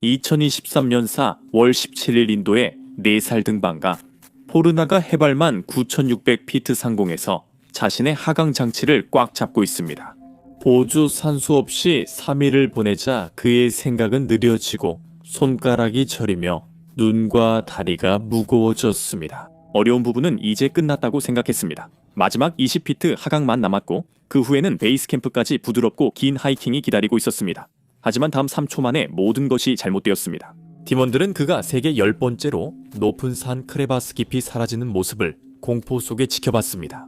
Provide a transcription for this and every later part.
2023년사 월 17일 인도의 4살 등반가 포르나가 해발만 9,600피트 상공에서 자신의 하강 장치를 꽉 잡고 있습니다. 보조 산소 없이 3일을 보내자 그의 생각은 느려지고 손가락이 저리며 눈과 다리가 무거워졌습니다. 어려운 부분은 이제 끝났다고 생각했습니다. 마지막 20피트 하강만 남았고 그 후에는 베이스 캠프까지 부드럽고 긴 하이킹이 기다리고 있었습니다. 하지만 다음 3초 만에 모든 것이 잘못되었습니다. 팀원들은 그가 세계 10번째로 높은 산 크레바스 깊이 사라지는 모습을 공포 속에 지켜봤습니다.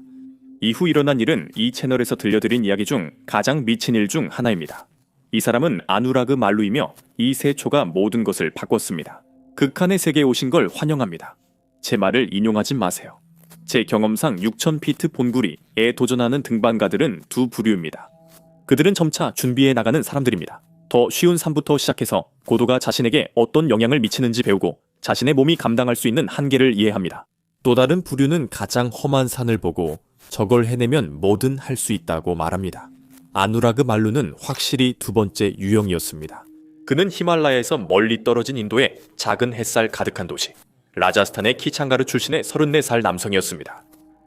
이후 일어난 일은 이 채널에서 들려드린 이야기 중 가장 미친 일 중 하나입니다. 이 사람은 아누라그 말루이며 이 세 초가 모든 것을 바꿨습니다. 극한의 세계에 오신 걸 환영합니다. 제 말을 인용하지 마세요. 제 경험상 6,000피트 본구리에 도전하는 등반가들은 두 부류입니다. 그들은 점차 준비해 나가는 사람들입니다. 더 쉬운 산부터 시작해서 고도가 자신에게 어떤 영향을 미치는지 배우고 자신의 몸이 감당할 수 있는 한계를 이해합니다. 또 다른 부류는 가장 험한 산을 보고 저걸 해내면 뭐든 할 수 있다고 말합니다. 아누라그 말루는 확실히 두 번째 유형이었습니다. 그는 히말라야에서 멀리 떨어진 인도의 작은 햇살 가득한 도시 라자스탄의 키창가르 출신의 34살 남성이었습니다.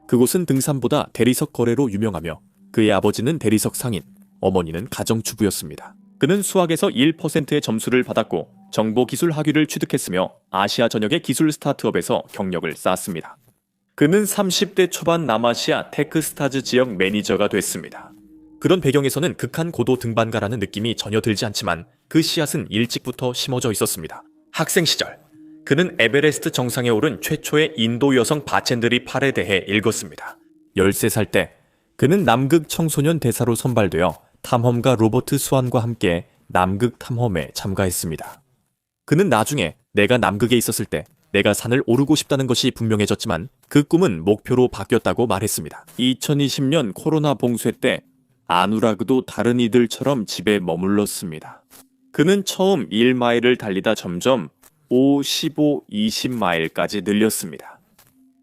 그곳은 등산보다 대리석 거래로 유명하며 그의 아버지는 대리석 상인, 어머니는 가정주부였습니다. 그는 수학에서 1%의 점수를 받았고 정보기술 학위를 취득했으며 아시아 전역의 기술 스타트업에서 경력을 쌓았습니다. 그는 30대 초반 남아시아 테크스타즈 지역 매니저가 됐습니다. 그런 배경에서는 극한 고도 등반가라는 느낌이 전혀 들지 않지만 그 씨앗은 일찍부터 심어져 있었습니다. 학생 시절 그는 에베레스트 정상에 오른 최초의 인도 여성 바첸드리 팔에 대해 읽었습니다. 13살 때 그는 남극 청소년 대사로 선발되어 탐험가 로버트 스완과 함께 남극 탐험에 참가했습니다. 그는 나중에 내가 남극에 있었을 때 내가 산을 오르고 싶다는 것이 분명해졌지만 그 꿈은 목표로 바뀌었다고 말했습니다. 2020년 코로나 봉쇄 때 아누라그도 다른 이들처럼 집에 머물렀습니다. 그는 처음 1마일을 달리다 점점 5, 15, 20마일까지 늘렸습니다.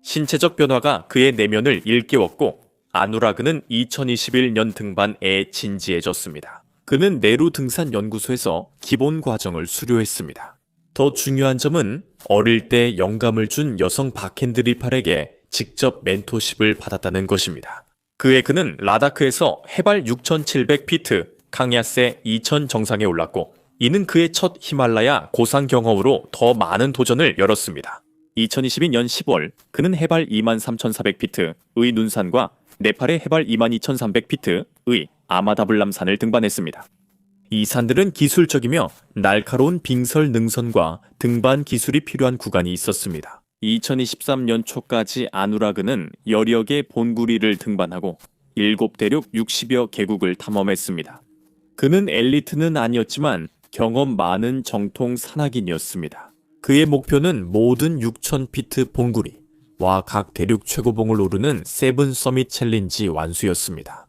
신체적 변화가 그의 내면을 일깨웠고 아누라그는 2021년 등반에 진지해졌습니다. 그는 네루 등산 연구소에서 기본 과정을 수료했습니다. 더 중요한 점은 어릴 때 영감을 준 여성 바켄드리팔에게 직접 멘토십을 받았다는 것입니다. 그는 라다크에서 해발 6,700피트, 캉야세 2,000 정상에 올랐고 이는 그의 첫 히말라야 고산 경험으로 더 많은 도전을 열었습니다. 2022년 10월 그는 해발 23,400피트의 눈산과 네팔의 해발 22,300피트의 아마다블람산을 등반했습니다. 이 산들은 기술적이며 날카로운 빙설 능선과 등반 기술이 필요한 구간이 있었습니다. 2023년 초까지 아누라그는 여러 개 본구리를 등반하고 7대륙 60여 개국을 탐험했습니다. 그는 엘리트는 아니었지만 경험 많은 정통 산악인이었습니다. 그의 목표는 모든 6,000피트 본구리와 각 대륙 최고봉을 오르는 세븐 서밋 챌린지 완수였습니다.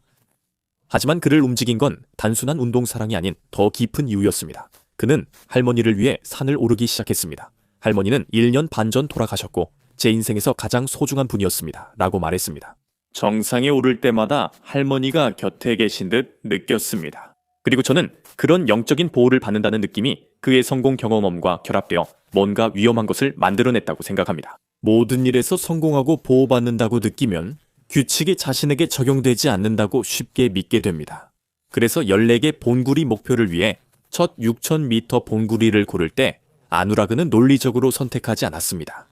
하지만 그를 움직인 건 단순한 운동사랑이 아닌 더 깊은 이유였습니다. 그는 할머니를 위해 산을 오르기 시작했습니다. 할머니는 1년 반 전 돌아가셨고 제 인생에서 가장 소중한 분이었습니다. 라고 말했습니다. 정상에 오를 때마다 할머니가 곁에 계신 듯 느꼈습니다. 그리고 저는 그런 영적인 보호를 받는다는 느낌이 그의 성공 경험과 결합되어 뭔가 위험한 것을 만들어냈다고 생각합니다. 모든 일에서 성공하고 보호받는다고 느끼면 규칙이 자신에게 적용되지 않는다고 쉽게 믿게 됩니다. 그래서 14개 본구리 목표를 위해 첫 6,000m 본구리를 고를 때 아누라그는 논리적으로 선택하지 않았습니다.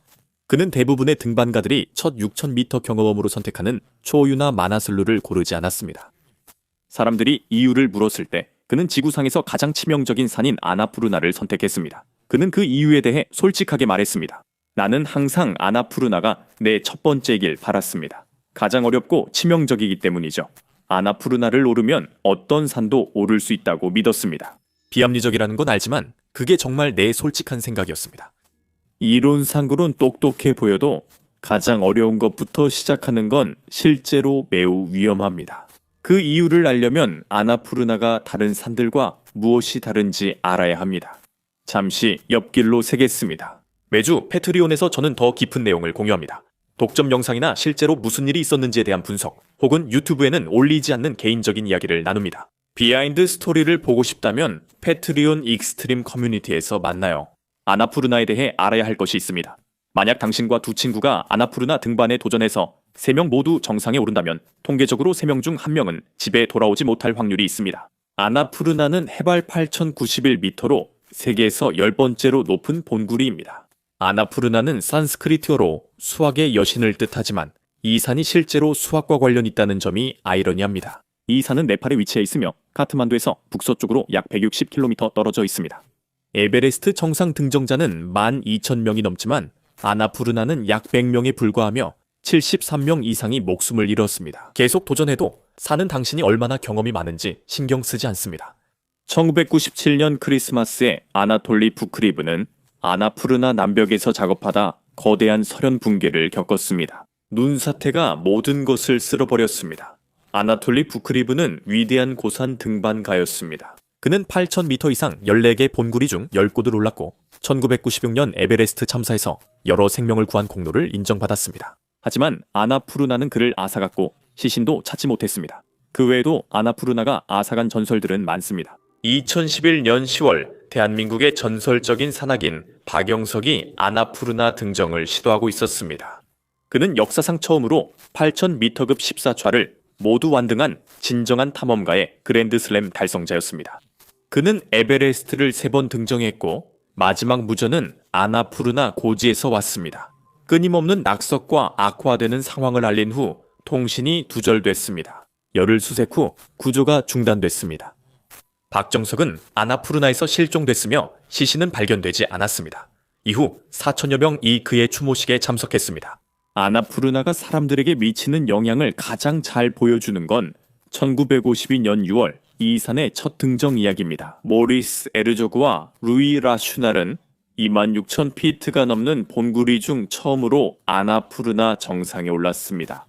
그는 대부분의 등반가들이 첫 6,000m 경험으로 선택하는 초유나 마나슬루를 고르지 않았습니다. 사람들이 이유를 물었을 때 그는 지구상에서 가장 치명적인 산인 아나푸르나를 선택했습니다. 그는 그 이유에 대해 솔직하게 말했습니다. 나는 항상 아나푸르나가 내 첫 번째이길 바랐습니다. 가장 어렵고 치명적이기 때문이죠. 아나푸르나를 오르면 어떤 산도 오를 수 있다고 믿었습니다. 비합리적이라는 건 알지만 그게 정말 내 솔직한 생각이었습니다. 이론상으론 똑똑해 보여도 가장 어려운 것부터 시작하는 건 실제로 매우 위험합니다. 그 이유를 알려면 아나푸르나가 다른 산들과 무엇이 다른지 알아야 합니다. 잠시 옆길로 새겠습니다. 매주 패트리온에서 저는 더 깊은 내용을 공유합니다. 독점 영상이나 실제로 무슨 일이 있었는지에 대한 분석, 혹은 유튜브에는 올리지 않는 개인적인 이야기를 나눕니다. 비하인드 스토리를 보고 싶다면 패트리온 익스트림 커뮤니티에서 만나요. 아나푸르나에 대해 알아야 할 것이 있습니다. 만약 당신과 두 친구가 아나푸르나 등반에 도전해서 3명 모두 정상에 오른다면 통계적으로 3명 중 1명은 집에 돌아오지 못할 확률이 있습니다. 아나푸르나는 해발 8,091m로 세계에서 10번째로 높은 본구리입니다. 아나푸르나는 산스크리트어로 수학의 여신을 뜻하지만 이 산이 실제로 수학과 관련 있다는 점이 아이러니합니다. 이 산은 네팔에 위치해 있으며 카트만두에서 북서쪽으로 약 160km 떨어져 있습니다. 에베레스트 정상 등정자는 12,000명이 넘지만 아나푸르나는 약 100명에 불과하며 73명 이상이 목숨을 잃었습니다. 계속 도전해도 산은 당신이 얼마나 경험이 많은지 신경 쓰지 않습니다. 1997년 크리스마스에 아나톨리 부크리브는 아나푸르나 남벽에서 작업하다 거대한 설현 붕괴를 겪었습니다. 눈사태가 모든 것을 쓸어버렸습니다. 아나톨리 부크리브는 위대한 고산 등반가였습니다. 그는 8,000m 이상 14개 본구리 중 10곳을 올랐고 1996년 에베레스트 참사에서 여러 생명을 구한功勞를 인정받았습니다. 하지만 아나푸르나는 그를 앗아갔고 시신도 찾지 못했습니다. 그 외에도 아나푸르나가 앗아간 전설들은 많습니다. 2011년 10월 대한민국의 전설적인 산악인 박영석이 아나푸르나 등정을 시도하고 있었습니다. 그는 역사상 처음으로 8,000m급 14차를 모두 완등한 진정한 탐험가의 그랜드슬램 달성자였습니다. 그는 에베레스트를 3번 등정했고 마지막 무전은 아나푸르나 고지에서 왔습니다. 끊임없는 낙석과 악화되는 상황을 알린 후 통신이 두절됐습니다. 열흘 수색 후 구조가 중단됐습니다. 박정석은 아나푸르나에서 실종됐으며 시신은 발견되지 않았습니다. 이후 4천여 명이 그의 추모식에 참석했습니다. 아나푸르나가 사람들에게 미치는 영향을 가장 잘 보여주는 건 1952년 6월 이 산의 첫 등정 이야기입니다. 모리스 에르조그와 루이 라슈날은 26,000피트가 넘는 본구리 중 처음으로 아나푸르나 정상에 올랐습니다.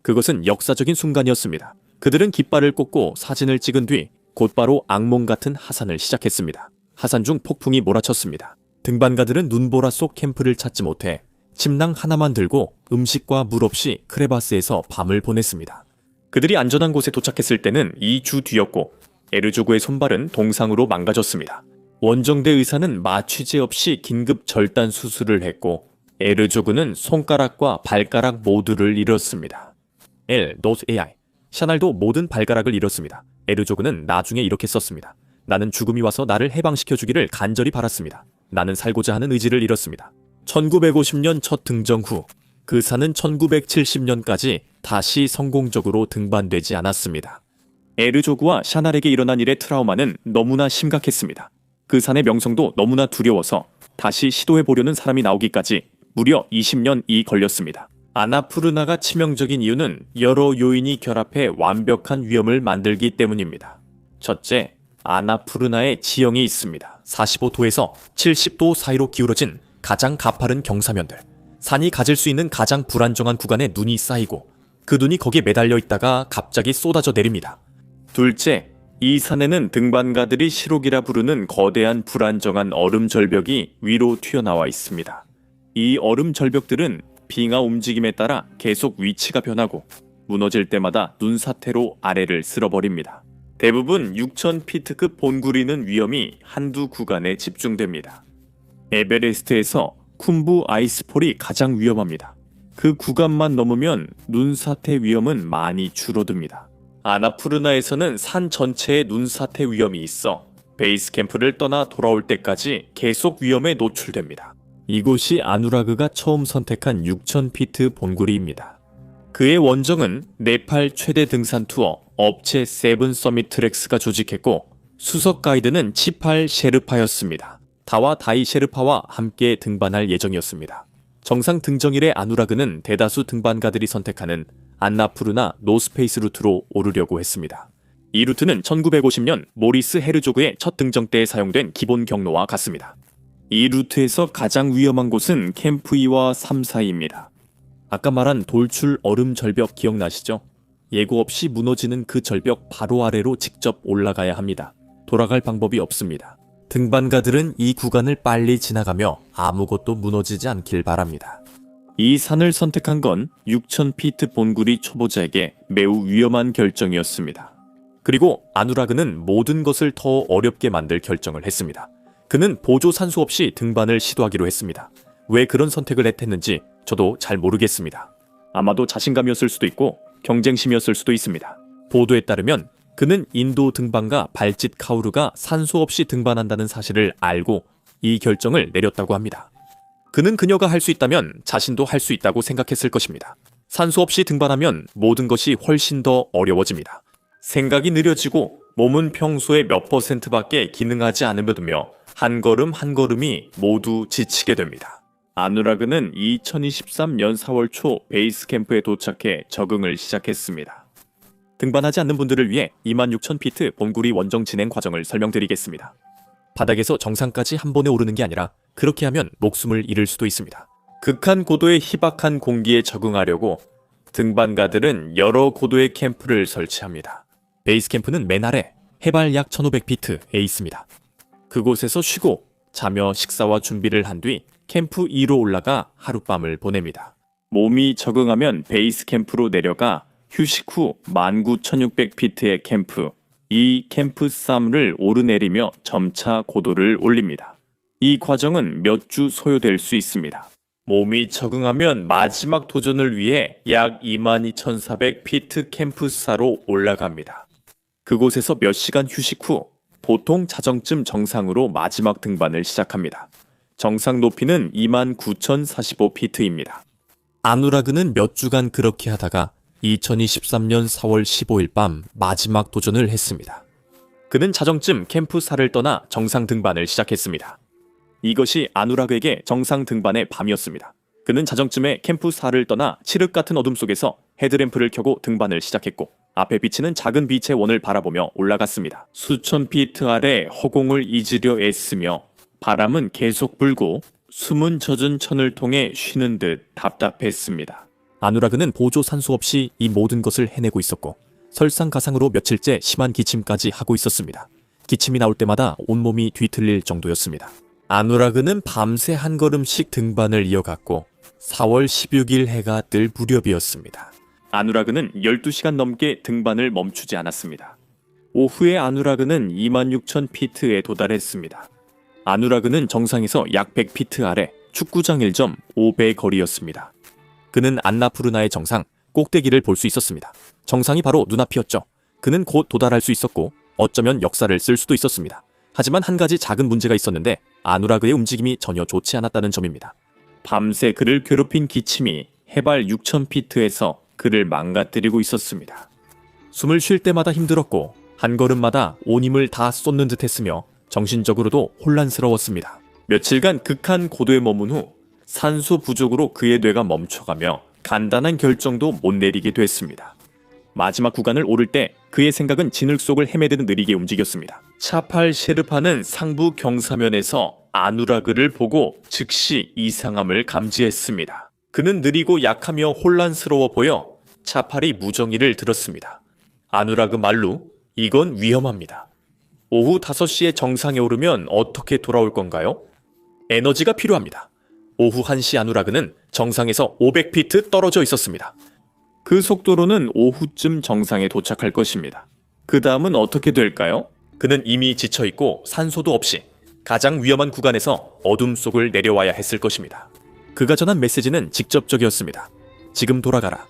그것은 역사적인 순간이었습니다. 그들은 깃발을 꽂고 사진을 찍은 뒤 곧바로 악몽 같은 하산을 시작했습니다. 하산 중 폭풍이 몰아쳤습니다. 등반가들은 눈보라 속 캠프를 찾지 못해 침낭 하나만 들고 음식과 물 없이 크레바스에서 밤을 보냈습니다. 그들이 안전한 곳에 도착했을 때는 2주 뒤였고 에르조그의 손발은 동상으로 망가졌습니다. 원정대 의사는 마취제 없이 긴급 절단 수술을 했고 에르조그는 손가락과 발가락 모두를 잃었습니다. L.AI 샤날도 모든 발가락을 잃었습니다. 에르조그는 나중에 이렇게 썼습니다. 나는 죽음이 와서 나를 해방시켜주기를 간절히 바랐습니다. 나는 살고자 하는 의지를 잃었습니다. 1950년 첫 등정 후 그 산은 1970년까지 다시 성공적으로 등반되지 않았습니다. 에르조그와 샤날에게 일어난 일의 트라우마는 너무나 심각했습니다. 그 산의 명성도 너무나 두려워서 다시 시도해보려는 사람이 나오기까지 무려 20년이 걸렸습니다. 아나푸르나가 치명적인 이유는 여러 요인이 결합해 완벽한 위험을 만들기 때문입니다. 첫째, 아나푸르나의 지형이 있습니다. 45도에서 70도 사이로 기울어진 가장 가파른 경사면들, 산이 가질 수 있는 가장 불안정한 구간에 눈이 쌓이고 그 눈이 거기에 매달려 있다가 갑자기 쏟아져 내립니다. 둘째, 이 산에는 등반가들이 시록이라 부르는 거대한 불안정한 얼음 절벽이 위로 튀어나와 있습니다. 이 얼음 절벽들은 빙하 움직임에 따라 계속 위치가 변하고 무너질 때마다 눈사태로 아래를 쓸어버립니다. 대부분 6,000피트급 본구리는 위험이 한두 구간에 집중됩니다. 에베레스트에서 쿰부 아이스폴이 가장 위험합니다. 그 구간만 넘으면 눈사태 위험은 많이 줄어듭니다. 아나푸르나에서는 산 전체에 눈사태 위험이 있어 베이스 캠프를 떠나 돌아올 때까지 계속 위험에 노출됩니다. 이곳이 아누라그가 처음 선택한 6,000피트 본구리입니다. 그의 원정은 네팔 최대 등산 투어 업체 세븐 서밋 트랙스가 조직했고 수석 가이드는 치팔 셰르파였습니다. 다와 다이 셰르파와 함께 등반할 예정이었습니다. 정상 등정일의 아누라그는 대다수 등반가들이 선택하는 안나푸르나 노스페이스 루트로 오르려고 했습니다. 이 루트는 1950년 모리스 헤르조그의 첫 등정 때에 사용된 기본 경로와 같습니다. 이 루트에서 가장 위험한 곳은 캠프 2와 3 사이입니다. 아까 말한 돌출 얼음 절벽 기억나시죠? 예고 없이 무너지는 그 절벽 바로 아래로 직접 올라가야 합니다. 돌아갈 방법이 없습니다. 등반가들은 이 구간을 빨리 지나가며 아무것도 무너지지 않길 바랍니다. 이 산을 선택한 건 6,000피트 본구리 초보자에게 매우 위험한 결정이었습니다. 그리고 아누라그는 모든 것을 더 어렵게 만들 결정을 했습니다. 그는 보조 산소 없이 등반을 시도하기로 했습니다. 왜 그런 선택을 했는지 저도 잘 모르겠습니다. 아마도 자신감이었을 수도 있고 경쟁심이었을 수도 있습니다. 보도에 따르면 그는 인도 등반가 발짓 카우르가 산소 없이 등반한다는 사실을 알고 이 결정을 내렸다고 합니다. 그는 그녀가 할 수 있다면 자신도 할 수 있다고 생각했을 것입니다. 산소 없이 등반하면 모든 것이 훨씬 더 어려워집니다. 생각이 느려지고 몸은 평소의 몇 %밖에 기능하지 않으며 한 걸음 한 걸음이 모두 지치게 됩니다. 아누라그는 2023년 4월 초 베이스 캠프에 도착해 적응을 시작했습니다. 등반하지 않는 분들을 위해 26,000피트 봄구리 원정 진행 과정을 설명드리겠습니다. 바닥에서 정상까지 한 번에 오르는 게 아니라 그렇게 하면 목숨을 잃을 수도 있습니다. 극한 고도의 희박한 공기에 적응하려고 등반가들은 여러 고도의 캠프를 설치합니다. 베이스 캠프는 맨 아래 해발 약 1500피트에 있습니다. 그곳에서 쉬고 자며 식사와 준비를 한 뒤 캠프 2로 올라가 하룻밤을 보냅니다. 몸이 적응하면 베이스 캠프로 내려가 휴식 후 19,600피트의 캠프, 이 캠프 쌈을 오르내리며 점차 고도를 올립니다. 이 과정은 몇 주 소요될 수 있습니다. 몸이 적응하면 마지막 도전을 위해 약 22,400피트 캠프사로 올라갑니다. 그곳에서 몇 시간 휴식 후 보통 자정쯤 정상으로 마지막 등반을 시작합니다. 정상 높이는 29,045피트입니다. 아누라그는 몇 주간 그렇게 하다가 2023년 4월 15일 밤 마지막 도전을 했습니다. 그는 자정쯤 캠프사를 떠나 정상 등반을 시작했습니다. 이것이 아누라그에게 정상 등반의 밤이었습니다. 그는 자정쯤에 캠프사를 떠나 칠흑 같은 어둠 속에서 헤드램프를 켜고 등반을 시작했고 앞에 비치는 작은 빛의 원을 바라보며 올라갔습니다. 수천 피트 아래 허공을 잊으려 애쓰며 바람은 계속 불고 숨은 젖은 천을 통해 쉬는 듯 답답했습니다. 아누라그는 보조 산소 없이 이 모든 것을 해내고 있었고 설상가상으로 며칠째 심한 기침까지 하고 있었습니다. 기침이 나올 때마다 온몸이 뒤틀릴 정도였습니다. 아누라그는 밤새 한 걸음씩 등반을 이어갔고 4월 16일 해가 뜰 무렵이었습니다. 아누라그는 12시간 넘게 등반을 멈추지 않았습니다. 오후에 아누라그는 26,000피트에 도달했습니다. 아누라그는 정상에서 약 100피트 아래 축구장 1.5배의 거리였습니다. 그는 안나푸르나의 정상, 꼭대기를 볼 수 있었습니다. 정상이 바로 눈앞이었죠. 그는 곧 도달할 수 있었고 어쩌면 역사를 쓸 수도 있었습니다. 하지만 한 가지 작은 문제가 있었는데 아누라그의 움직임이 전혀 좋지 않았다는 점입니다. 밤새 그를 괴롭힌 기침이 해발 6,000피트에서 그를 망가뜨리고 있었습니다. 숨을 쉴 때마다 힘들었고 한 걸음마다 온 힘을 다 쏟는 듯 했으며 정신적으로도 혼란스러웠습니다. 며칠간 극한 고도에 머문 후 산소 부족으로 그의 뇌가 멈춰가며 간단한 결정도 못 내리게 됐습니다. 마지막 구간을 오를 때 그의 생각은 진흙 속을 헤매드는 느리게 움직였습니다. 차팔 셰르파는 상부 경사면에서 아누라그를 보고 즉시 이상함을 감지했습니다. 그는 느리고 약하며 혼란스러워 보여 차팔이 무정의를 들었습니다. 아누라그 말루, 이건 위험합니다. 오후 5시에 정상에 오르면 어떻게 돌아올 건가요? 에너지가 필요합니다. 오후 1시 아누라그는 정상에서 500피트 떨어져 있었습니다. 그 속도로는 오후쯤 정상에 도착할 것입니다. 그 다음은 어떻게 될까요? 그는 이미 지쳐있고 산소도 없이 가장 위험한 구간에서 어둠 속을 내려와야 했을 것입니다. 그가 전한 메시지는 직접적이었습니다. 지금 돌아가라.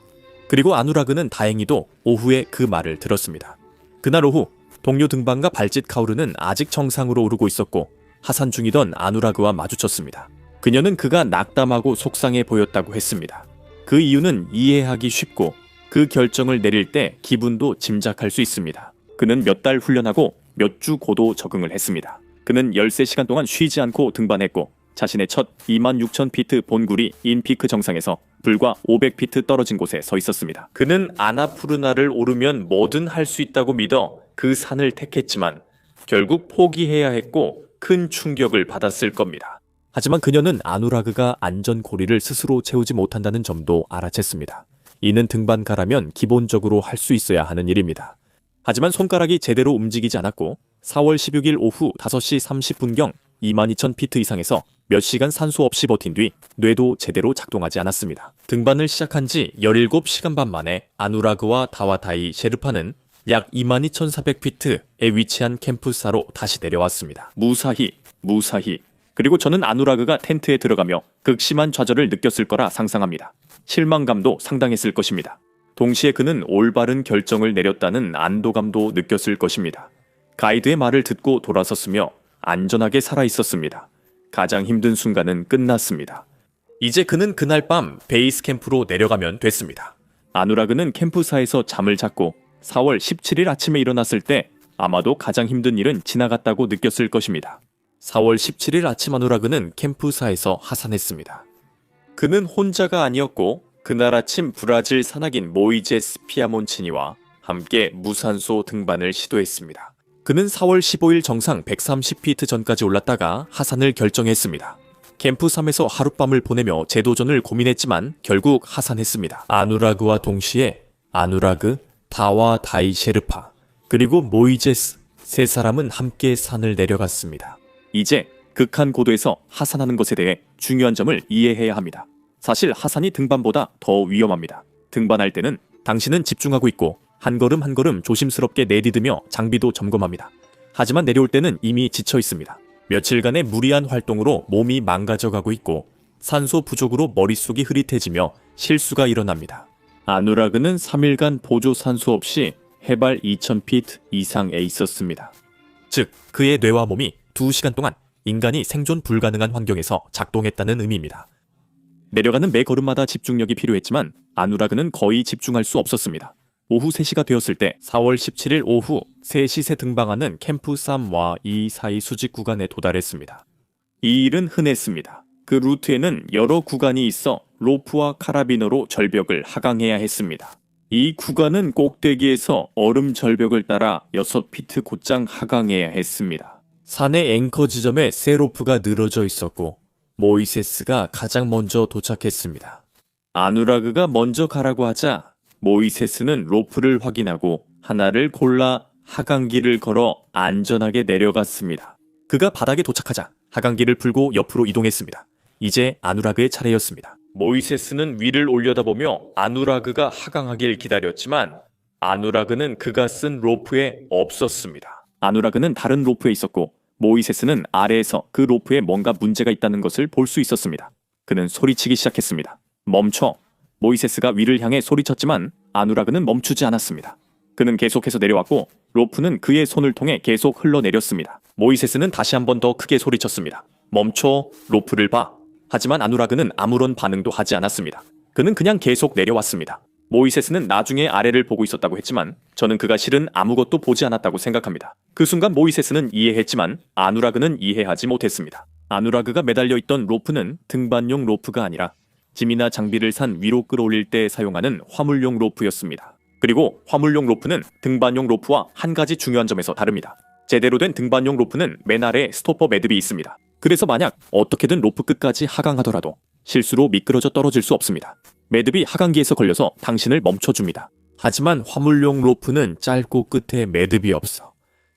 그리고 아누라그는 다행히도 오후에 그 말을 들었습니다. 그날 오후 동료 등반가 발짓 카우르는 아직 정상으로 오르고 있었고 하산 중이던 아누라그와 마주쳤습니다. 그녀는 그가 낙담하고 속상해 보였다고 했습니다. 그 이유는 이해하기 쉽고 그 결정을 내릴 때 기분도 짐작할 수 있습니다. 그는 몇 달 훈련하고 몇 주 고도 적응을 했습니다. 그는 13시간 동안 쉬지 않고 등반했고 자신의 첫 26,000피트 본구리 인피크 정상에서 불과 500피트 떨어진 곳에 서 있었습니다. 그는 아나푸르나를 오르면 뭐든 할 수 있다고 믿어 그 산을 택했지만 결국 포기해야 했고 큰 충격을 받았을 겁니다. 하지만 그녀는 아누라그가 안전고리를 스스로 채우지 못한다는 점도 알아챘습니다. 이는 등반가라면 기본적으로 할 수 있어야 하는 일입니다. 하지만 손가락이 제대로 움직이지 않았고 4월 16일 오후 5시 30분경 22,000피트 이상에서 몇 시간 산소 없이 버틴 뒤 뇌도 제대로 작동하지 않았습니다. 등반을 시작한 지 17시간 반 만에 아누라그와 다와타이 셰르파는 약 22,400피트에 위치한 캠프사로 다시 내려왔습니다. 무사히. 그리고 저는 아누라그가 텐트에 들어가며 극심한 좌절을 느꼈을 거라 상상합니다. 실망감도 상당했을 것입니다. 동시에 그는 올바른 결정을 내렸다는 안도감도 느꼈을 것입니다. 가이드의 말을 듣고 돌아섰으며 안전하게 살아있었습니다. 가장 힘든 순간은 끝났습니다. 이제 그는 그날 밤 베이스 캠프로 내려가면 됐습니다. 아누라그는 캠프사에서 잠을 잤고 4월 17일 아침에 일어났을 때 아마도 가장 힘든 일은 지나갔다고 느꼈을 것입니다. 4월 17일 아침 아누라그는 캠프사에서 하산했습니다. 그는 혼자가 아니었고 그날 아침 브라질 산악인 모이제스 피아몬치니와 함께 무산소 등반을 시도했습니다. 그는 4월 15일 정상 130피트 전까지 올랐다가 하산을 결정했습니다. 캠프 3에서 하룻밤을 보내며 재도전을 고민했지만 결국 하산했습니다. 아누라그와 동시에 아누라그, 다와 다이 셰르파, 그리고 모이제스 세 사람은 함께 산을 내려갔습니다. 이제 극한 고도에서 하산하는 것에 대해 중요한 점을 이해해야 합니다. 사실 하산이 등반보다 더 위험합니다. 등반할 때는 당신은 집중하고 있고 한 걸음 한 걸음 조심스럽게 내디디며 장비도 점검합니다. 하지만 내려올 때는 이미 지쳐 있습니다. 며칠간의 무리한 활동으로 몸이 망가져가고 있고 산소 부족으로 머릿속이 흐릿해지며 실수가 일어납니다. 아누라그는 3일간 보조 산소 없이 해발 2000피트 이상에 있었습니다. 즉, 그의 뇌와 몸이 2시간 동안 인간이 생존 불가능한 환경에서 작동했다는 의미입니다. 내려가는 매 걸음마다 집중력이 필요했지만 아누라그는 거의 집중할 수 없었습니다. 오후 3시가 되었을 때 4월 17일 오후 3시에 등방하는 캠프 3와 2 사이 수직 구간에 도달했습니다. 이 일은 흔했습니다. 그 루트에는 여러 구간이 있어 로프와 카라비너로 절벽을 하강해야 했습니다. 이 구간은 꼭대기에서 얼음 절벽을 따라 6피트 곧장 하강해야 했습니다. 산의 앵커 지점에 세 로프가 늘어져 있었고 모이세스가 가장 먼저 도착했습니다. 아누라그가 먼저 가라고 하자 모이세스는 로프를 확인하고 하나를 골라 하강기를 걸어 안전하게 내려갔습니다. 그가 바닥에 도착하자 하강기를 풀고 옆으로 이동했습니다. 이제 아누라그의 차례였습니다. 모이세스는 위를 올려다보며 아누라그가 하강하길 기다렸지만 아누라그는 그가 쓴 로프에 없었습니다. 아누라그는 다른 로프에 있었고 모이세스는 아래에서 그 로프에 뭔가 문제가 있다는 것을 볼 수 있었습니다. 그는 소리치기 시작했습니다. 멈춰! 모이세스가 위를 향해 소리쳤지만 아누라그는 멈추지 않았습니다. 그는 계속해서 내려왔고 로프는 그의 손을 통해 계속 흘러내렸습니다. 모이세스는 다시 한 번 더 크게 소리쳤습니다. 멈춰! 로프를 봐! 하지만 아누라그는 아무런 반응도 하지 않았습니다. 그는 그냥 계속 내려왔습니다. 모이세스는 나중에 아래를 보고 있었다고 했지만 저는 그가 실은 아무것도 보지 않았다고 생각합니다. 그 순간 모이세스는 이해했지만 아누라그는 이해하지 못했습니다. 아누라그가 매달려 있던 로프는 등반용 로프가 아니라 짐이나 장비를 산 위로 끌어올릴 때 사용하는 화물용 로프였습니다. 그리고 화물용 로프는 등반용 로프와 한 가지 중요한 점에서 다릅니다. 제대로 된 등반용 로프는 맨 아래에 스토퍼 매듭이 있습니다. 그래서 만약 어떻게든 로프 끝까지 하강하더라도 실수로 미끄러져 떨어질 수 없습니다. 매듭이 하강기에서 걸려서 당신을 멈춰줍니다. 하지만 화물용 로프는 짧고 끝에 매듭이 없어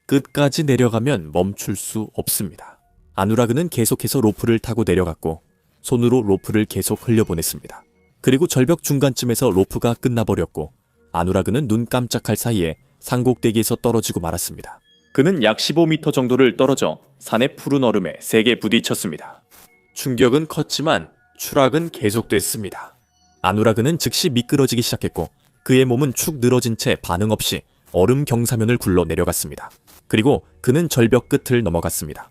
끝까지 내려가면 멈출 수 없습니다. 아누라그는 계속해서 로프를 타고 내려갔고 손으로 로프를 계속 흘려보냈습니다. 그리고 절벽 중간쯤에서 로프가 끝나버렸고 아누라그는 눈 깜짝할 사이에 산꼭대기에서 떨어지고 말았습니다. 그는 약 15m 정도를 떨어져 산의 푸른 얼음에 세게 부딪혔습니다. 충격은 컸지만 추락은 계속됐습니다. 아누라그는 즉시 미끄러지기 시작했고 그의 몸은 축 늘어진 채 반응 없이 얼음 경사면을 굴러 내려갔습니다. 그리고 그는 절벽 끝을 넘어갔습니다.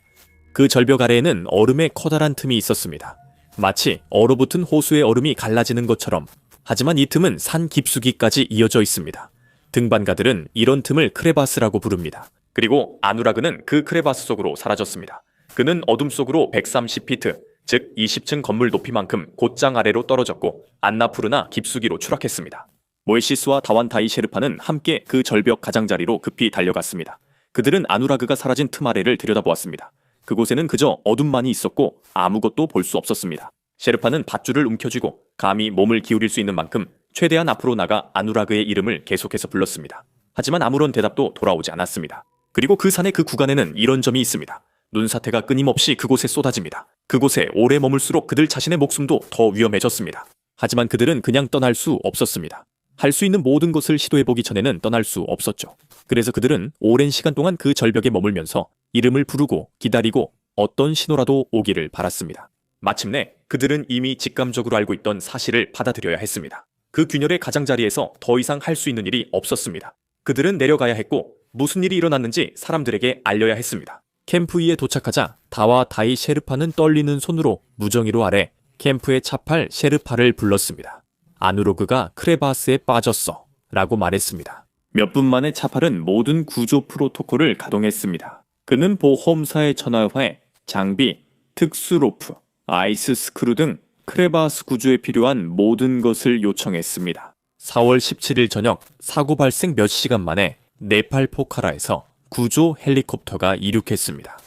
그 절벽 아래에는 얼음의 커다란 틈이 있었습니다. 마치 얼어붙은 호수의 얼음이 갈라지는 것처럼. 하지만 이 틈은 산 깊숙이까지 이어져 있습니다. 등반가들은 이런 틈을 크레바스라고 부릅니다. 그리고 아누라그는 그 크레바스 속으로 사라졌습니다. 그는 어둠 속으로 130피트, 즉 20층 건물 높이만큼 곧장 아래로 떨어졌고 안나푸르나 깊숙이로 추락했습니다. 모에시스와 다완타이 셰르파는 함께 그 절벽 가장자리로 급히 달려갔습니다. 그들은 아누라그가 사라진 틈 아래를 들여다보았습니다. 그곳에는 그저 어둠만이 있었고 아무것도 볼 수 없었습니다. 셰르파는 밧줄을 움켜쥐고 감히 몸을 기울일 수 있는 만큼 최대한 앞으로 나가 아누라그의 이름을 계속해서 불렀습니다. 하지만 아무런 대답도 돌아오지 않았습니다. 그리고 그 산의 그 구간에는 이런 점이 있습니다. 눈사태가 끊임없이 그곳에 쏟아집니다. 그곳에 오래 머물수록 그들 자신의 목숨도 더 위험해졌습니다. 하지만 그들은 그냥 떠날 수 없었습니다. 할 수 있는 모든 것을 시도해보기 전에는 떠날 수 없었죠. 그래서 그들은 오랜 시간 동안 그 절벽에 머물면서 이름을 부르고 기다리고 어떤 신호라도 오기를 바랐습니다. 마침내 그들은 이미 직감적으로 알고 있던 사실을 받아들여야 했습니다. 그 균열의 가장자리에서 더 이상 할 수 있는 일이 없었습니다. 그들은 내려가야 했고 무슨 일이 일어났는지 사람들에게 알려야 했습니다. 캠프 위에 도착하자 다와 다이 셰르파는 떨리는 손으로 무정의로 아래 캠프의 차팔 셰르파를 불렀습니다. 아누로그가 크레바스에 빠졌어 라고 말했습니다. 몇 분 만에 차팔은 모든 구조 프로토콜을 가동했습니다. 그는 보험사에 전화해 장비, 특수 로프, 아이스 스크루 등 크레바스 구조에 필요한 모든 것을 요청했습니다. 4월 17일 저녁 사고 발생 몇 시간 만에 네팔 포카라에서 구조 헬리콥터가 이륙했습니다.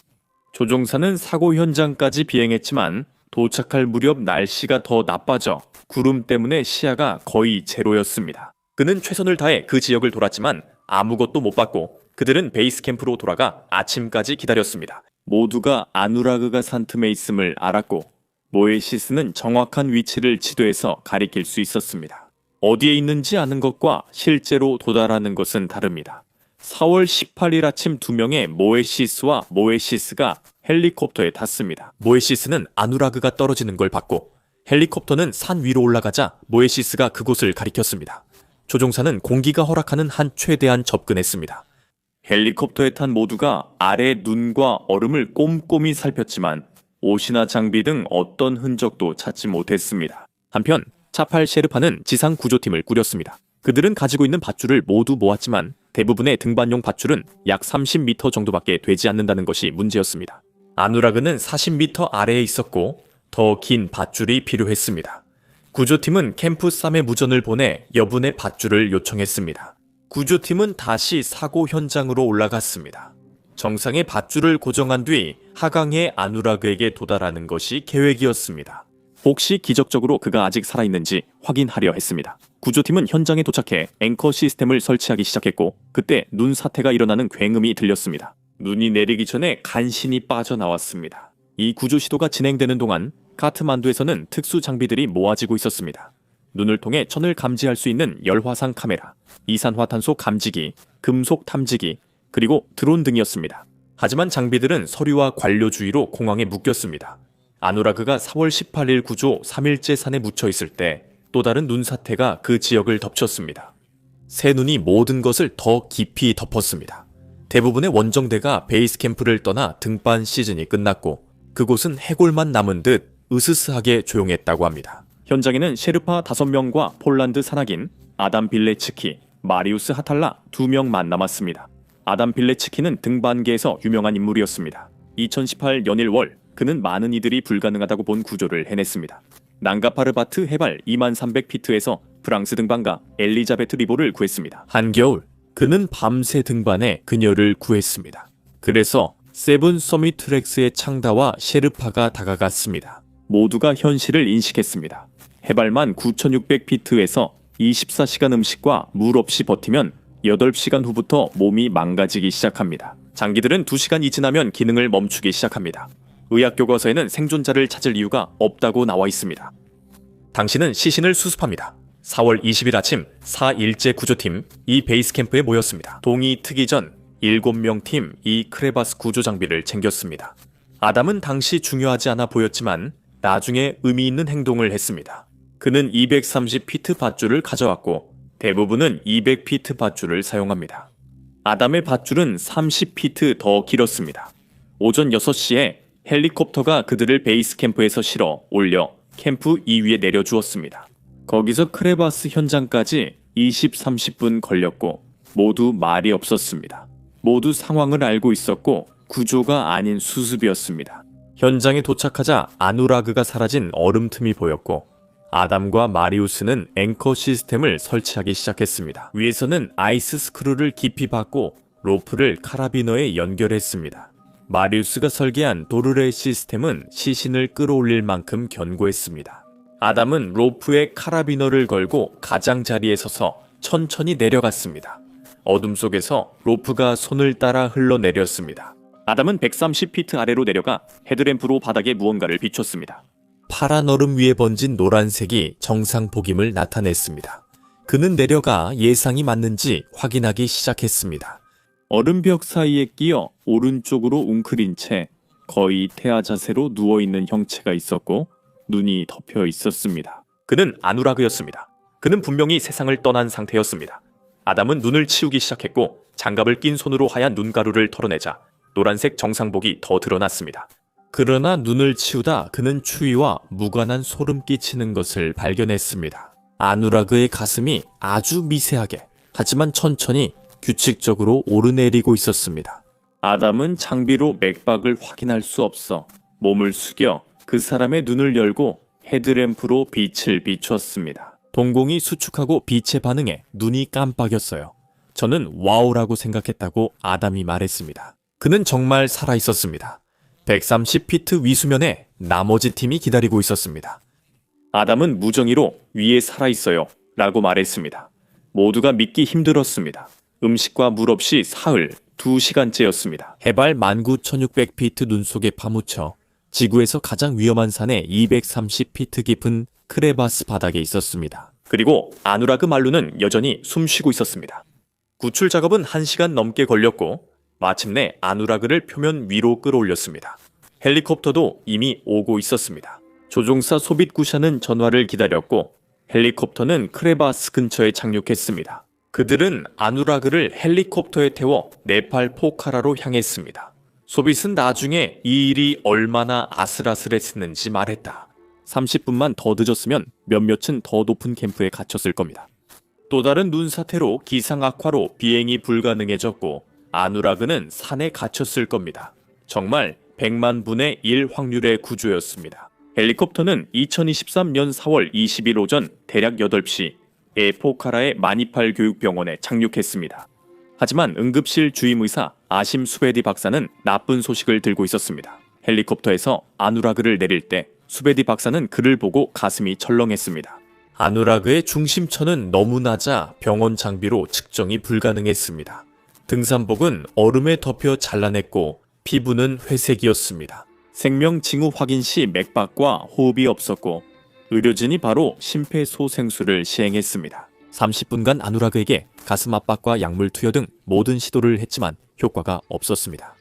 조종사는 사고 현장까지 비행했지만 도착할 무렵 날씨가 더 나빠져 구름 때문에 시야가 거의 제로였습니다. 그는 최선을 다해 그 지역을 돌았지만 아무것도 못 봤고 그들은 베이스 캠프로 돌아가 아침까지 기다렸습니다. 모두가 아누라그가 산 틈에 있음을 알았고 모에시스는 정확한 위치를 지도에서 가리킬 수 있었습니다. 어디에 있는지 아는 것과 실제로 도달하는 것은 다릅니다. 4월 18일 아침 2명의 모에시스와 모에시스가 헬리콥터에 탔습니다. 모에시스는 아누라그가 떨어지는 걸 봤고 헬리콥터는 산 위로 올라가자 모에시스가 그곳을 가리켰습니다. 조종사는 공기가 허락하는 한 최대한 접근했습니다. 헬리콥터에 탄 모두가 아래 눈과 얼음을 꼼꼼히 살폈지만 옷이나 장비 등 어떤 흔적도 찾지 못했습니다. 한편 차팔 셰르파는 지상 구조팀을 꾸렸습니다. 그들은 가지고 있는 밧줄을 모두 모았지만 대부분의 등반용 밧줄은 약 30m 정도밖에 되지 않는다는 것이 문제였습니다. 아누라그는 40m 아래에 있었고 더 긴 밧줄이 필요했습니다. 구조팀은 캠프 쌈의 무전을 보내 여분의 밧줄을 요청했습니다. 구조팀은 다시 사고 현장으로 올라갔습니다. 정상에 밧줄을 고정한 뒤 하강의 아누라그에게 도달하는 것이 계획이었습니다. 혹시 기적적으로 그가 아직 살아있는지 확인하려 했습니다. 구조팀은 현장에 도착해 앵커 시스템을 설치하기 시작했고 그때 눈 사태가 일어나는 굉음이 들렸습니다. 눈이 내리기 전에 간신히 빠져나왔습니다. 이 구조 시도가 진행되는 동안 카트만두에서는 특수 장비들이 모아지고 있었습니다. 눈을 통해 천을 감지할 수 있는 열화상 카메라, 이산화탄소 감지기, 금속 탐지기, 그리고 드론 등이었습니다. 하지만 장비들은 서류와 관료 주의로 공항에 묶였습니다. 아누라그가 4월 18일 구조 3일째 산에 묻혀 있을 때 또 다른 눈 사태가 그 지역을 덮쳤습니다. 새 눈이 모든 것을 더 깊이 덮었습니다. 대부분의 원정대가 베이스 캠프를 떠나 등반 시즌이 끝났고 그곳은 해골만 남은 듯 으스스하게 조용했다고 합니다. 현장에는 셰르파 5명과 폴란드 산악인 아담 빌레츠키, 마리우스 하탈라 2명만 남았습니다. 아담 빌레츠키는 등반계에서 유명한 인물이었습니다. 2018 연일월 그는 많은 이들이 불가능하다고 본 구조를 해냈습니다. 낭가파르바트 해발 2300피트에서 프랑스 등반가 엘리자베트 리보를 구했습니다. 한겨울 그는 밤새 등반해 그녀를 구했습니다. 그래서 세븐 서밋 트랙스의 창다와 셰르파가 다가갔습니다. 모두가 현실을 인식했습니다. 해발만 9600피트에서 24시간 음식과 물 없이 버티면 8시간 후부터 몸이 망가지기 시작합니다. 장기들은 2시간이 지나면 기능을 멈추기 시작합니다. 의학 교과서에는 생존자를 찾을 이유가 없다고 나와 있습니다. 당신은 시신을 수습합니다. 4월 20일 아침 4일째 구조팀 이 베이스 캠프에 모였습니다. 동이 트기 전 7명 팀 이 크레바스 구조 장비를 챙겼습니다. 아담은 당시 중요하지 않아 보였지만 나중에 의미 있는 행동을 했습니다. 그는 230피트 밧줄을 가져왔고 대부분은 200피트 밧줄을 사용합니다. 아담의 밧줄은 30피트 더 길었습니다. 오전 6시에 헬리콥터가 그들을 베이스 캠프에서 실어 올려 캠프 2위에 내려주었습니다. 거기서 크레바스 현장까지 20-30분 걸렸고 모두 말이 없었습니다. 모두 상황을 알고 있었고 구조가 아닌 수습이었습니다. 현장에 도착하자 아누라그가 사라진 얼음 틈이 보였고 아담과 마리우스는 앵커 시스템을 설치하기 시작했습니다. 위에서는 아이스 스크루를 깊이 박고 로프를 카라비너에 연결했습니다. 마리우스가 설계한 도르레 시스템은 시신을 끌어올릴 만큼 견고했습니다. 아담은 로프에 카라비너를 걸고 가장자리에 서서 천천히 내려갔습니다. 어둠 속에서 로프가 손을 따라 흘러내렸습니다. 아담은 130피트 아래로 내려가 헤드램프로 바닥에 무언가를 비췄습니다. 파란 얼음 위에 번진 노란색이 정상 복임을 나타냈습니다. 그는 내려가 예상이 맞는지 확인하기 시작했습니다. 얼음벽 사이에 끼어 오른쪽으로 웅크린 채 거의 태아 자세로 누워있는 형체가 있었고 눈이 덮여 있었습니다. 그는 아누라그였습니다. 그는 분명히 세상을 떠난 상태였습니다. 아담은 눈을 치우기 시작했고 장갑을 낀 손으로 하얀 눈가루를 털어내자 노란색 정상복이 더 드러났습니다. 그러나 눈을 치우다 그는 추위와 무관한 소름 끼치는 것을 발견했습니다. 아누라그의 가슴이 아주 미세하게 하지만 천천히 규칙적으로 오르내리고 있었습니다. 아담은 장비로 맥박을 확인할 수 없어 몸을 숙여 그 사람의 눈을 열고 헤드램프로 빛을 비추었습니다. 동공이 수축하고 빛에 반응해 눈이 깜빡였어요. 저는 와우라고 생각했다고 아담이 말했습니다. 그는 정말 살아있었습니다. 130피트 위수면에 나머지 팀이 기다리고 있었습니다. 아담은 무정의로 위에 살아있어요 라고 말했습니다. 모두가 믿기 힘들었습니다. 음식과 물 없이 사흘 2시간째였습니다. 해발 19,600피트 눈 속에 파묻혀 지구에서 가장 위험한 산에 230피트 깊은 크레바스 바닥에 있었습니다. 그리고 아누라그 말루는 여전히 숨쉬고 있었습니다. 구출 작업은 1시간 넘게 걸렸고 마침내 아누라그를 표면 위로 끌어올렸습니다. 헬리콥터도 이미 오고 있었습니다. 조종사 소빗구샤는 전화를 기다렸고 헬리콥터는 크레바스 근처에 착륙했습니다. 그들은 아누라그를 헬리콥터에 태워 네팔 포카라로 향했습니다. 소빗은 나중에 이 일이 얼마나 아슬아슬했는지 말했다. 30분만 더 늦었으면 몇몇은 더 높은 캠프에 갇혔을 겁니다. 또 다른 눈 사태로 기상 악화로 비행이 불가능해졌고 아누라그는 산에 갇혔을 겁니다. 정말 100만 분의 1 확률의 구조였습니다. 헬리콥터는 2023년 4월 20일 오전 대략 8시에 포카라의 마니팔 교육병원에 착륙했습니다. 하지만 응급실 주임의사 아심 수베디 박사는 나쁜 소식을 들고 있었습니다. 헬리콥터에서 아누라그를 내릴 때 수베디 박사는 그를 보고 가슴이 철렁했습니다. 아누라그의 중심천은 너무 낮아 병원 장비로 측정이 불가능했습니다. 등산복은 얼음에 덮여 잘라냈고 피부는 회색이었습니다. 생명 징후 확인 시 맥박과 호흡이 없었고 의료진이 바로 심폐소생술을 시행했습니다. 30분간 아누라그에게 가슴 압박과 약물 투여 등 모든 시도를 했지만 효과가 없었습니다.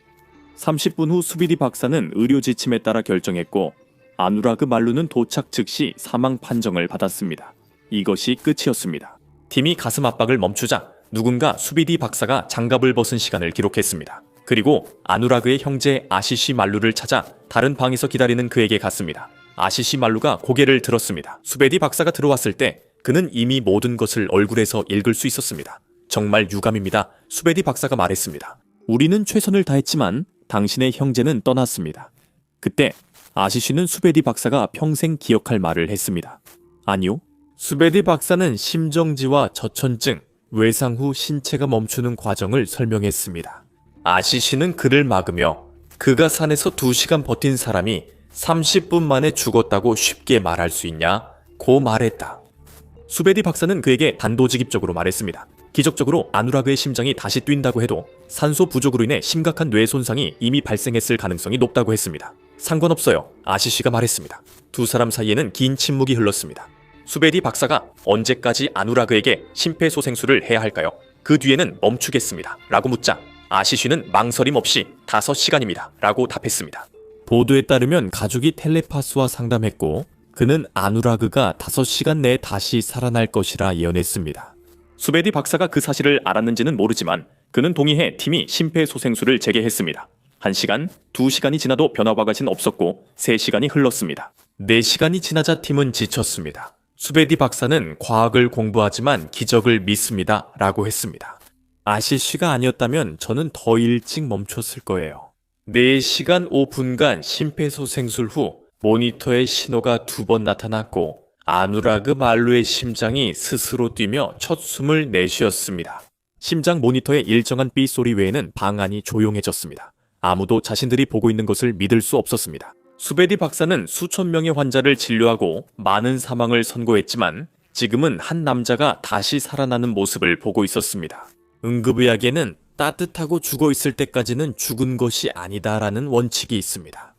30분 후 수비디 박사는 의료 지침에 따라 결정했고 아누라그 말루는 도착 즉시 사망 판정을 받았습니다. 이것이 끝이었습니다. 팀이 가슴 압박을 멈추자 누군가 수비디 박사가 장갑을 벗은 시간을 기록했습니다. 그리고 아누라그의 형제 아시시 말루를 찾아 다른 방에서 기다리는 그에게 갔습니다. 아시시 말루가 고개를 들었습니다. 수베디 박사가 들어왔을 때 그는 이미 모든 것을 얼굴에서 읽을 수 있었습니다. 정말 유감입니다. 수베디 박사가 말했습니다. 우리는 최선을 다했지만 당신의 형제는 떠났습니다. 그때 아시시는 수베디 박사가 평생 기억할 말을 했습니다. 아니요. 수베디 박사는 심정지와 저천증, 외상 후 신체가 멈추는 과정을 설명했습니다. 아시시는 그를 막으며 그가 산에서 2시간 버틴 사람이 30분 만에 죽었다고 쉽게 말할 수 있냐? 고 말했다. 수베디 박사는 그에게 단도직입적으로 말했습니다. 기적적으로 아누라그의 심장이 다시 뛴다고 해도 산소 부족으로 인해 심각한 뇌 손상이 이미 발생했을 가능성이 높다고 했습니다. 상관없어요. 아시시가 말했습니다. 두 사람 사이에는 긴 침묵이 흘렀습니다. 수베디 박사가 언제까지 아누라그에게 심폐소생술을 해야 할까요? 그 뒤에는 멈추겠습니다. 라고 묻자 아시시는 망설임 없이 5시간입니다. 라고 답했습니다. 보도에 따르면 가족이 텔레파스와 상담했고 그는 아누라그가 5시간 내에 다시 살아날 것이라 예언했습니다. 수베디 박사가 그 사실을 알았는지는 모르지만 그는 동의해 팀이 심폐소생술을 재개했습니다. 1시간, 2시간이 지나도 변화가 가진 없었고 3시간이 흘렀습니다. 4시간이 지나자 팀은 지쳤습니다. 수베디 박사는 과학을 공부하지만 기적을 믿습니다. 라고 했습니다. 아시시가 아니었다면 저는 더 일찍 멈췄을 거예요. 4시간 5분간 심폐소생술 후 모니터에 신호가 2번 나타났고 아누라그 말루의 심장이 스스로 뛰며 첫 숨을 내쉬었습니다. 심장 모니터의 일정한 삐소리 외에는 방 안이 조용해졌습니다. 아무도 자신들이 보고 있는 것을 믿을 수 없었습니다. 수베디 박사는 수천 명의 환자를 진료하고 많은 사망을 선고했지만 지금은 한 남자가 다시 살아나는 모습을 보고 있었습니다. 응급의학에는 따뜻하고 죽어 있을 때까지는 죽은 것이 아니다라는 원칙이 있습니다.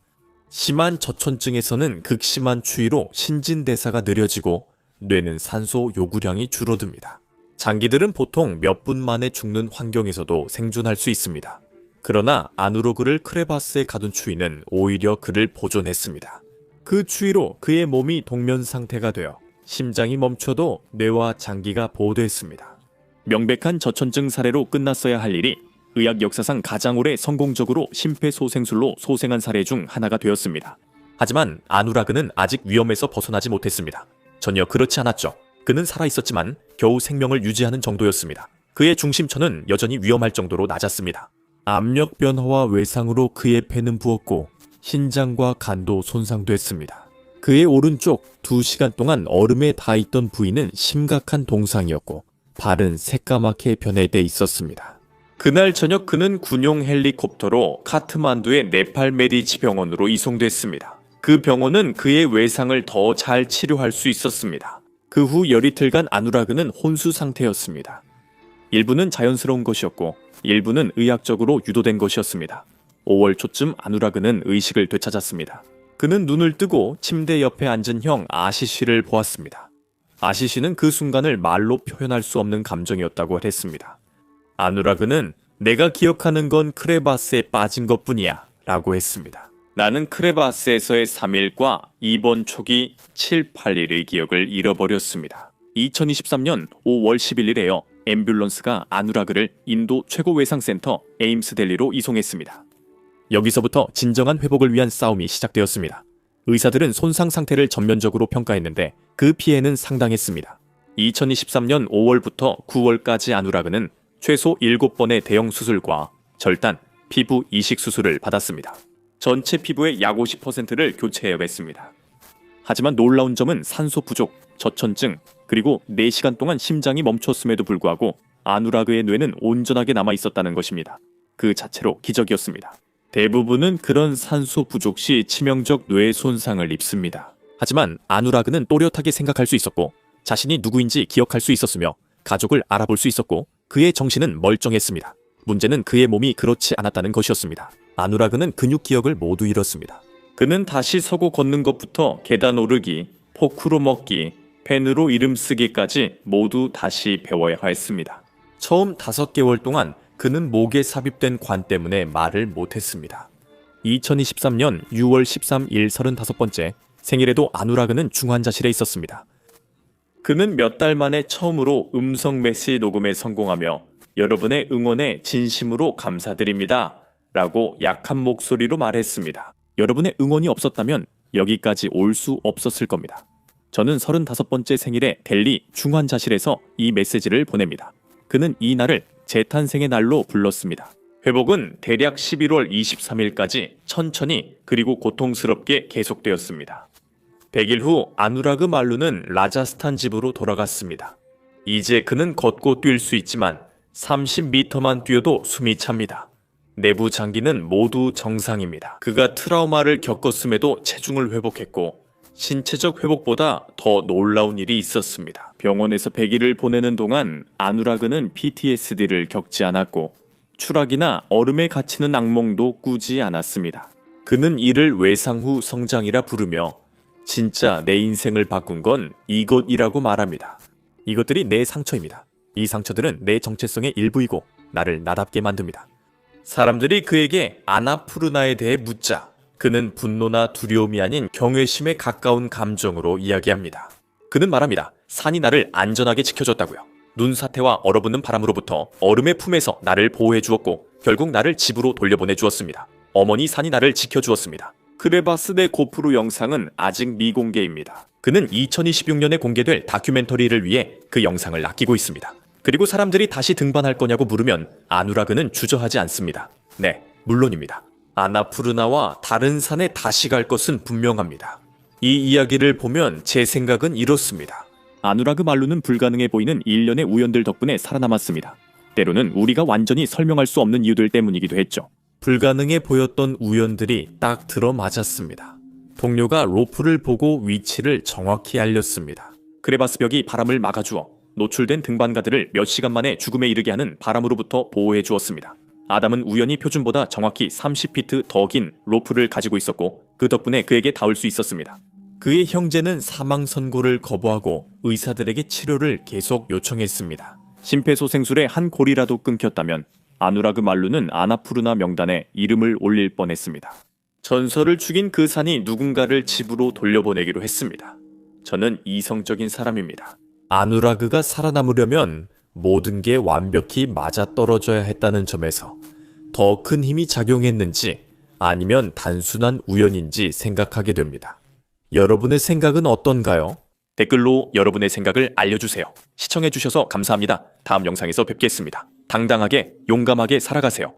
심한 저천증에서는 극심한 추위로 신진대사가 느려지고 뇌는 산소 요구량이 줄어듭니다. 장기들은 보통 몇 분 만에 죽는 환경에서도 생존할 수 있습니다. 그러나 아누로그를 크레바스에 가둔 추위는 오히려 그를 보존했습니다. 그 추위로 그의 몸이 동면 상태가 되어 심장이 멈춰도 뇌와 장기가 보호됐습니다. 명백한 저천증 사례로 끝났어야 할 일이 의학 역사상 가장 오래 성공적으로 심폐소생술로 소생한 사례 중 하나가 되었습니다. 하지만 아누라그는 아직 위험에서 벗어나지 못했습니다. 전혀 그렇지 않았죠. 그는 살아있었지만 겨우 생명을 유지하는 정도였습니다. 그의 중심처는 여전히 위험할 정도로 낮았습니다. 압력 변화와 외상으로 그의 폐는 부었고 신장과 간도 손상됐습니다. 그의 오른쪽 2시간 동안 얼음에 닿아있던 부위는 심각한 동상이었고 발은 새까맣게 변해돼 있었습니다. 그날 저녁 그는 군용 헬리콥터로 카트만두의 네팔 메디치 병원으로 이송됐습니다. 그 병원은 그의 외상을 더 잘 치료할 수 있었습니다. 그 후 열이틀간 아누라그는 혼수 상태였습니다. 일부는 자연스러운 것이었고 일부는 의학적으로 유도된 것이었습니다. 5월 초쯤 아누라그는 의식을 되찾았습니다. 그는 눈을 뜨고 침대 옆에 앉은 형 아시시를 보았습니다. 아시시는 그 순간을 말로 표현할 수 없는 감정이었다고 했습니다. 아누라그는 내가 기억하는 건 크레바스에 빠진 것뿐이야 라고 했습니다. 나는 크레바스에서의 3일과 이번 초기 7, 8일의 기억을 잃어버렸습니다. 2023년 5월 11일에요. 앰뷸런스가 아누라그를 인도 최고 외상센터 에임스 델리로 이송했습니다. 여기서부터 진정한 회복을 위한 싸움이 시작되었습니다. 의사들은 손상 상태를 전면적으로 평가했는데 그 피해는 상당했습니다. 2023년 5월부터 9월까지 아누라그는 최소 7번의 대형 수술과 절단, 피부 이식 수술을 받았습니다. 전체 피부의 약 50%를 교체해야 했습니다. 하지만 놀라운 점은 산소 부족, 저천증, 그리고 4시간 동안 심장이 멈췄음에도 불구하고 아누라그의 뇌는 온전하게 남아 있었다는 것입니다. 그 자체로 기적이었습니다. 대부분은 그런 산소 부족 시 치명적 뇌 손상을 입습니다. 하지만 아누라그는 또렷하게 생각할 수 있었고 자신이 누구인지 기억할 수 있었으며 가족을 알아볼 수 있었고 그의 정신은 멀쩡했습니다. 문제는 그의 몸이 그렇지 않았다는 것이었습니다. 아누라그는 근육 기억을 모두 잃었습니다. 그는 다시 서고 걷는 것부터 계단 오르기, 포크로 먹기, 펜으로 이름 쓰기까지 모두 다시 배워야 했습니다. 처음 5개월 동안 그는 목에 삽입된 관 때문에 말을 못했습니다. 2023년 6월 13일 35번째 생일에도 아누라그는 중환자실에 있었습니다. 그는 몇 달 만에 처음으로 음성 메시지 녹음에 성공하며 여러분의 응원에 진심으로 감사드립니다 라고 약한 목소리로 말했습니다. 여러분의 응원이 없었다면 여기까지 올 수 없었을 겁니다. 저는 35번째 생일에 델리 중환자실에서 이 메시지를 보냅니다. 그는 이 날을 재탄생의 날로 불렀습니다. 회복은 대략 11월 23일까지 천천히 그리고 고통스럽게 계속되었습니다. 100일 후 아누라그 말루는 라자스탄 집으로 돌아갔습니다. 이제 그는 걷고 뛸 수 있지만 30m만 뛰어도 숨이 찹니다. 내부 장기는 모두 정상입니다. 그가 트라우마를 겪었음에도 체중을 회복했고 신체적 회복보다 더 놀라운 일이 있었습니다. 병원에서 100일을 보내는 동안 아누라그는 PTSD를 겪지 않았고 추락이나 얼음에 갇히는 악몽도 꾸지 않았습니다. 그는 이를 외상 후 성장이라 부르며 진짜 내 인생을 바꾼 건 이것이라고 말합니다. 이것들이 내 상처입니다. 이 상처들은 내 정체성의 일부이고 나를 나답게 만듭니다. 사람들이 그에게 아나푸르나에 대해 묻자 그는 분노나 두려움이 아닌 경외심에 가까운 감정으로 이야기합니다. 그는 말합니다. 산이 나를 안전하게 지켜줬다고요. 눈사태와 얼어붙는 바람으로부터 얼음의 품에서 나를 보호해 주었고 결국 나를 집으로 돌려보내 주었습니다. 어머니 산이 나를 지켜주었습니다. 크레바스 대 고프로 영상은 아직 미공개입니다. 그는 2026년에 공개될 다큐멘터리를 위해 그 영상을 아끼고 있습니다. 그리고 사람들이 다시 등반할 거냐고 물으면 아누라그는 주저하지 않습니다. 네, 물론입니다. 아나푸르나와 다른 산에 다시 갈 것은 분명합니다. 이 이야기를 보면 제 생각은 이렇습니다. 아누라그 말루는 불가능해 보이는 일련의 우연들 덕분에 살아남았습니다. 때로는 우리가 완전히 설명할 수 없는 이유들 때문이기도 했죠. 불가능해 보였던 우연들이 딱 들어맞았습니다. 동료가 로프를 보고 위치를 정확히 알렸습니다. 크레바스 벽이 바람을 막아주어 노출된 등반가들을 몇 시간 만에 죽음에 이르게 하는 바람으로부터 보호해 주었습니다. 아담은 우연히 표준보다 정확히 30피트 더 긴 로프를 가지고 있었고 그 덕분에 그에게 닿을 수 있었습니다. 그의 형제는 사망 선고를 거부하고 의사들에게 치료를 계속 요청했습니다. 심폐소생술의 한 골이라도 끊겼다면 아누라그 말루는 아나푸르나 명단에 이름을 올릴 뻔했습니다. 전설을 죽인 그 산이 누군가를 집으로 돌려보내기로 했습니다. 저는 이성적인 사람입니다. 아누라그가 살아남으려면 모든 게 완벽히 맞아떨어져야 했다는 점에서 더 큰 힘이 작용했는지 아니면 단순한 우연인지 생각하게 됩니다. 여러분의 생각은 어떤가요? 댓글로 여러분의 생각을 알려주세요. 시청해주셔서 감사합니다. 다음 영상에서 뵙겠습니다. 당당하게 용감하게 살아가세요.